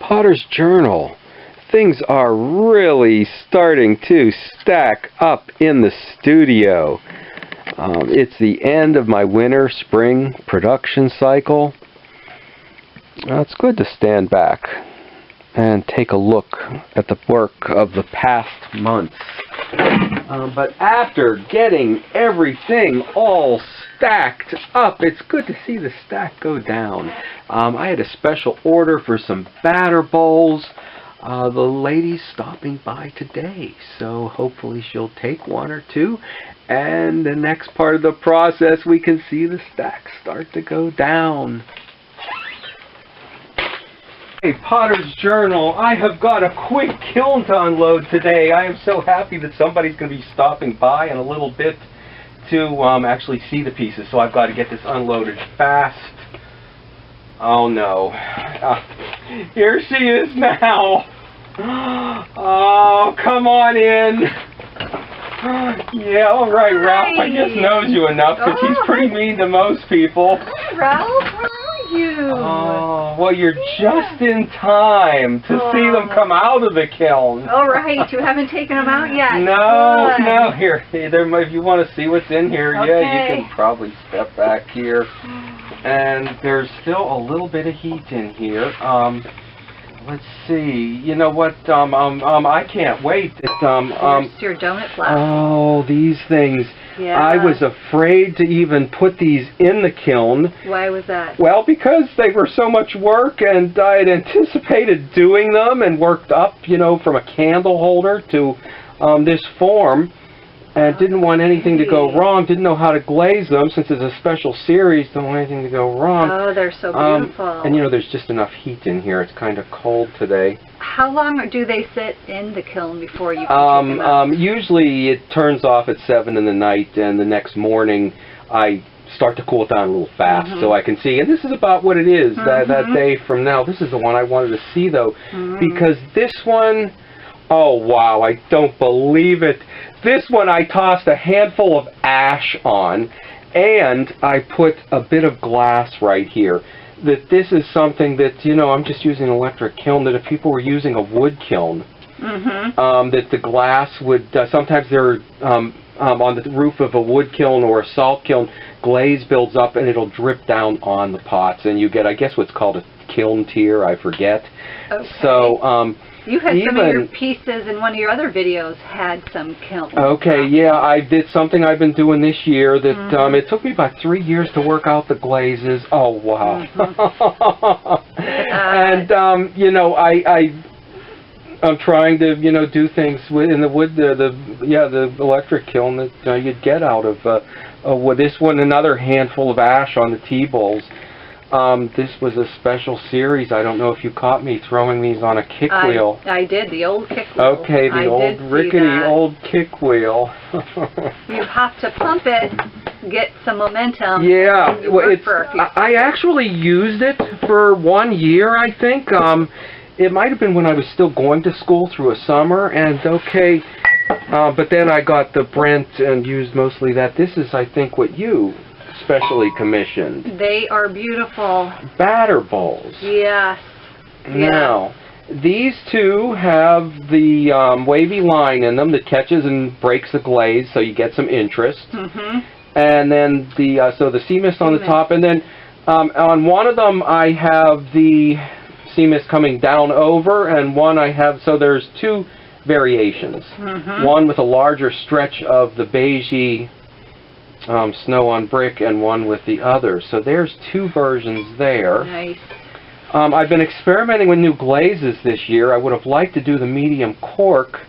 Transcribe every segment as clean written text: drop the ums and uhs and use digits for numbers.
Potter's Journal. Things are really starting to stack up in the studio. It's the end of my winter-spring production cycle. It's good to stand back and take a look at the work of the past months. But after getting everything all stacked up, it's good to see the stack go down. I had a special order for some batter bowls. The lady's stopping by today, so hopefully she'll take one or two, and the next part of the process we can see the stack start to go down. Hey, Potter's Journal, I have got a quick kiln to unload today. I am so happy that somebody's going to be stopping by in a little bit to actually see the pieces, so I've got to get this unloaded fast. Oh no. Here she is now. Oh, come on in. Yeah, all right, Ralph. I guess knows you enough because he's pretty mean to most people. Hi, Ralph. Where are you? Oh, well, you're just in time to see them come out of the kiln. All right. You haven't taken them out yet. No, no. Here, if you want to see what's in here, okay. Yeah, you can probably step back here. And there's still a little bit of heat in here. Let's see. You know what? I can't wait. Here's your donut flap. Oh, these things. Yeah. I was afraid to even put these in the kiln. Why was that? Well, because they were so much work, and I had anticipated doing them and worked up, from a candle holder to this form. And didn't want anything to go wrong. Didn't know how to glaze them since it's a special series. Don't want anything to go wrong. Oh, they're so beautiful. And there's just enough heat in here. It's kind of cold today. How long do they sit in the kiln before you can take them out? Usually it turns off at 7 in the night, and the next morning I start to cool it down a little fast so I can see. And this is about what it is that day from now. This is the one I wanted to see though, because this one. Oh, wow, I don't believe it. This one I tossed a handful of ash on, and I put a bit of glass right here. That this is something that, I'm just using an electric kiln, that if people were using a wood kiln, that the glass would, sometimes they're on the roof of a wood kiln or a salt kiln, glaze builds up and it'll drip down on the pots, and you get, I guess, what's called a kiln tear, I forget. Okay. So, you had some of your pieces in one of your other videos had some kiln. Okay, yeah, I did something I've been doing this year that it took me about 3 years to work out the glazes. Oh, wow. And, I'm trying to, do things in the wood, the electric kiln that you'd get out of with this one, another handful of ash on the tea-bowls. This was a special series. I don't know if you caught me throwing these on a kick wheel. I did, the old kick wheel. Okay, the old rickety old kick wheel. You have to pump it, get some momentum. Yeah, well, I actually actually used it for 1 year, I think. It might have been when I was still going to school through a summer, and but then I got the Brent and used mostly that. This is, I think, what you specially commissioned. They are beautiful. Batter bowls. Yes. Now, these two have the wavy line in them that catches and breaks the glaze, so you get some interest. And then the sea mist on the top, and then on one of them I have the sea mist coming down over, and one I have, so there's two variations. One with a larger stretch of the beigey snow on brick, and one with the other. So there's two versions there. Nice. I've been experimenting with new glazes this year. I would have liked to do the medium cork,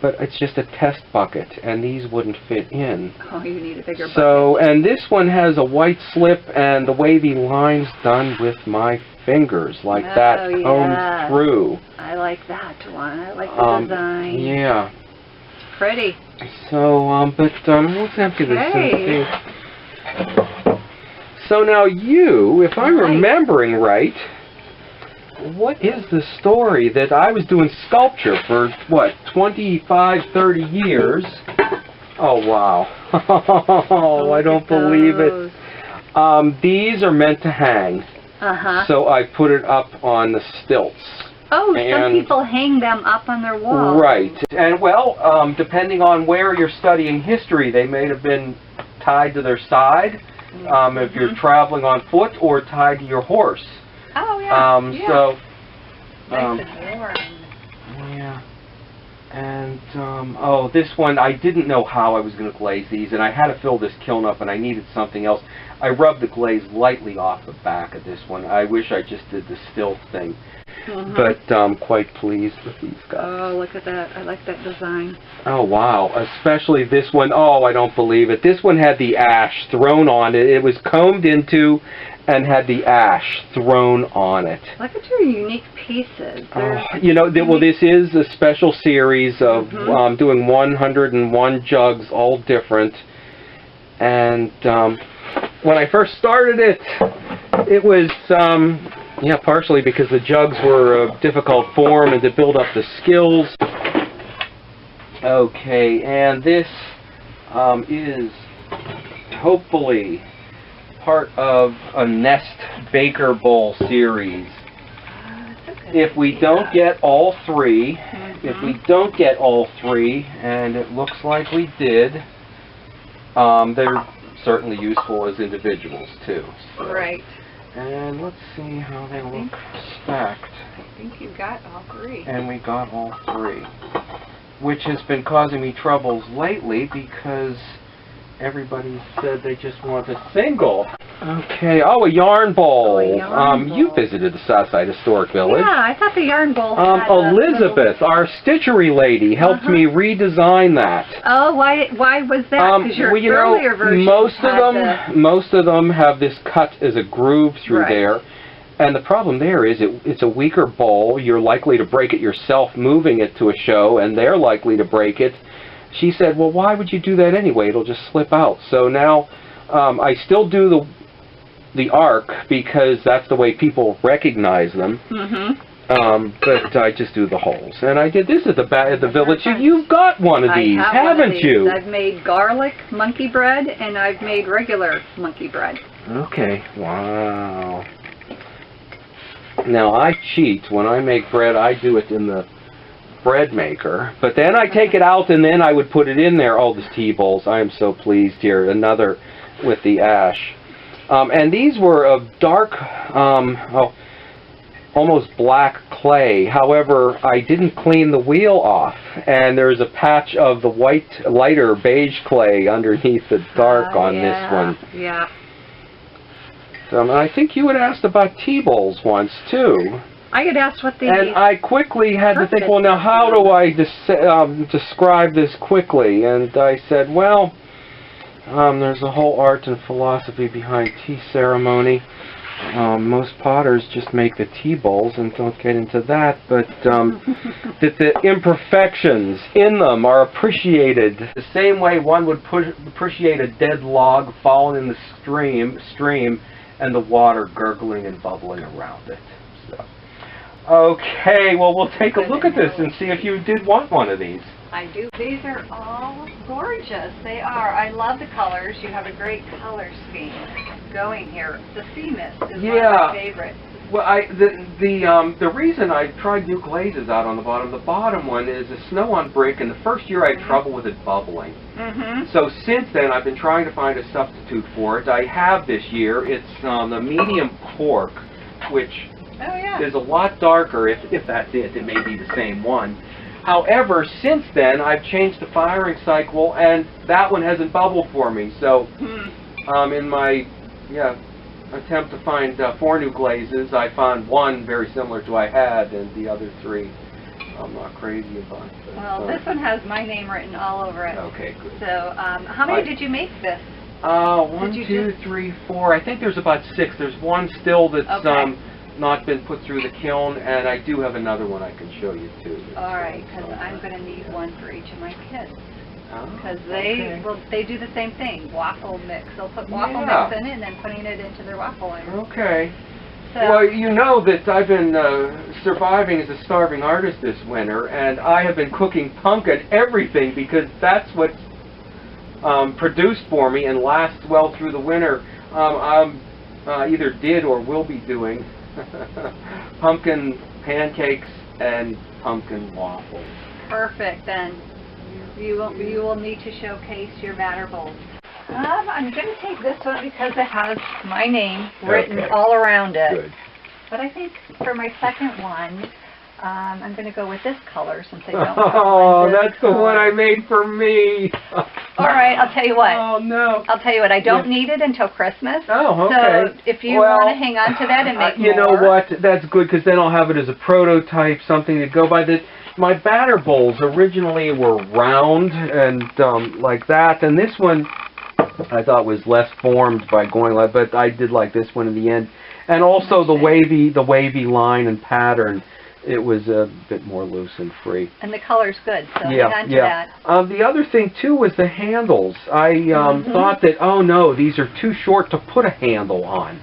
but it's just a test bucket, and these wouldn't fit in. Oh, you need a bigger bucket. So, and this one has a white slip and the wavy lines done with my fingers, like that, combed through. I like that one. I like the design. Yeah. Pretty. So, let's empty this thing. So now you, if I'm remembering right, what is the story that I was doing sculpture for, what, 25, 30 years? Oh, wow. Oh, I don't believe it. These are meant to hang. So I put it up on the stilts. Oh, some And people hang them up on their walls. right. And well, depending on where you're studying history, they may have been tied to their side if you're traveling on foot, or tied to your horse. Oh, yeah. Yeah. So, Nice and warm. yeah. And, oh, this one, I didn't know how I was going to glaze these, and I had to fill this kiln up, and I needed something else. I rubbed the glaze lightly off the back of this one. I wish I just did the stilt thing. But I'm quite pleased with these guys. Oh, look at that. I like that design. Oh, wow. Especially this one. Oh, I don't believe it. This one had the ash thrown on it. It was combed into and had the ash thrown on it. Look at your unique pieces. Oh, you know, well, this is a special series of doing 101 jugs, all different. And when I first started it, it was... yeah, partially because the jugs were of difficult form and to build up the skills. Okay, and this is hopefully part of a Nest Baker Bowl series. If we don't get all three, and it looks like we did, they're certainly useful as individuals too. So. Right. And let's see how they look stacked. I think you got all three. And we got all three. Which has been causing me troubles lately because everybody said they just want a single. Okay, oh, a yarn bowl. Oh, a yarn bowl. You visited the Southside Historic Village. Yeah, I thought the yarn bowl had Elizabeth, our stitchery lady, helped me redesign that. Oh, why was that? Because your well, you earlier know, version most of them have this cut as a groove through there. And the problem there is it's a weaker bowl. You're likely to break it yourself moving it to a show, and they're likely to break it. She said, well, why would you do that anyway? It'll just slip out. So now I still do the arc because that's the way people recognize them. But I just do the holes. And I did this at the village. You've got one of these, haven't you? I've made garlic monkey bread, and I've made regular monkey bread. Okay, wow. Now, I cheat. When I make bread, I do it in the bread maker. But then I take it out, and then I would put it in there. Oh, the tea bowls. I am so pleased here. Another with the ash. And these were of dark, almost black clay. However, I didn't clean the wheel off. And there's a patch of the white, lighter beige clay underneath the dark on this one. Yeah. I think you had asked about tea bowls once, too. I had asked what the... And I quickly had to think, well, now how do I describe this quickly? And I said, well, there's a whole art and philosophy behind tea ceremony. Most potters just make the tea bowls and don't get into that, but that the imperfections in them are appreciated the same way one would appreciate a dead log fallen in the stream and the water gurgling and bubbling around it. So. Okay, well, we'll take a look at this and see if you did want one of these. I do. These are all gorgeous. They are. I love the colors. You have a great color scheme going here. The sea mist is one of my favorites. Well, the reason I tried new glazes out on the bottom one is a snow on brick, and the first year I had trouble with it bubbling. So since then I've been trying to find a substitute for it. I have this year. It's the medium cork, which is a lot darker. If that's it, it may be the same one. However, since then I've changed the firing cycle, and that one hasn't bubbled for me. So in my attempt to find 4 new glazes, I found one very similar to I had, and the other 3 I'm not crazy about. But, well, this one has my name written all over it. Okay, good. So, how many did you make this? 1, 2, 3, 4. I think there's about 6. There's one still that's not been put through the kiln, and I do have another one I can show you too. All right, because I'm going to need one for each of my kids. Because they do the same thing, waffle mix. They'll put waffle mix in it and then putting it into their waffling. Okay. So, well, you know that I've been surviving as a starving artist this winter, and I have been cooking pumpkin everything because that's what's produced for me and lasts well through the winter. I'm either did or will be doing pumpkin pancakes and pumpkin waffles. Perfect. Then you will need to showcase your batter bowls. I'm going to take this one because it has my name written all around it. Good. But I think for my second one, I'm going to go with this color since I don't have Oh, that's the one I made for me. All right, I'll tell you what. Oh, no. I'll tell you what, I don't need it until Christmas. Oh, okay. So if you want to hang on to that and make you more. know what? That's good because then I'll have it as a prototype, something to go by. My batter bowls originally were round and like that, and this one I thought was less formed by going like, but I did like this one in the end. And also the wavy line and pattern. It was a bit more loose and free. And the color's good, so hang on to that. The other thing, too, was the handles. I thought that, oh, no, these are too short to put a handle on.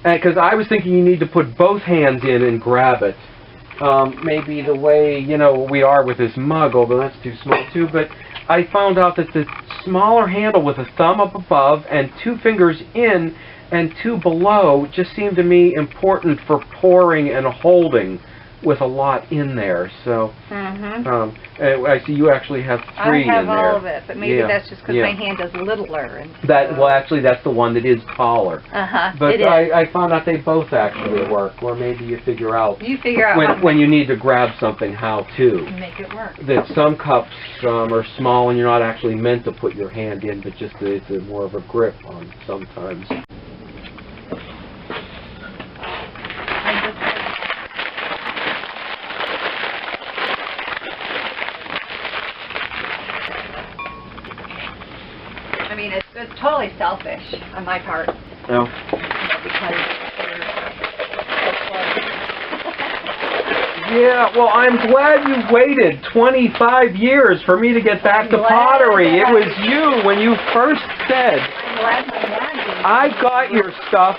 Because I was thinking you need to put both hands in and grab it. Maybe the way, you know, we are with this mug, although that's too small, too. But I found out that the smaller handle with a thumb up above and 2 fingers in and 2 below just seemed to me important for pouring and holding with a lot in there. So I see you actually have 3 in there. I have all of it, but maybe that's just because my hand is littler. And well, actually, that's the one that is taller. But it is. I found out they both actually work, or maybe you figure out when you need to grab something how to make it work. That some cups are small and you're not actually meant to put your hand in, but just it's more of a grip on sometimes. I mean, it's totally selfish on my part. No. Because yeah, well, I'm glad you waited 25 years for me to get back to pottery. It was you when you first said, I'm glad my dad did. I got your stuff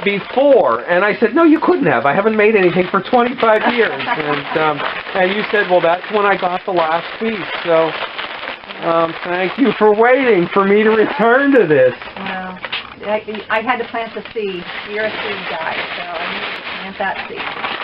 before, and I said, no, you couldn't have. I haven't made anything for 25 years. And you said, well, that's when I got the last piece. So thank you for waiting for me to return to this. Well, I had to plant the seed. You're a seed guy, so I need to plant that seed.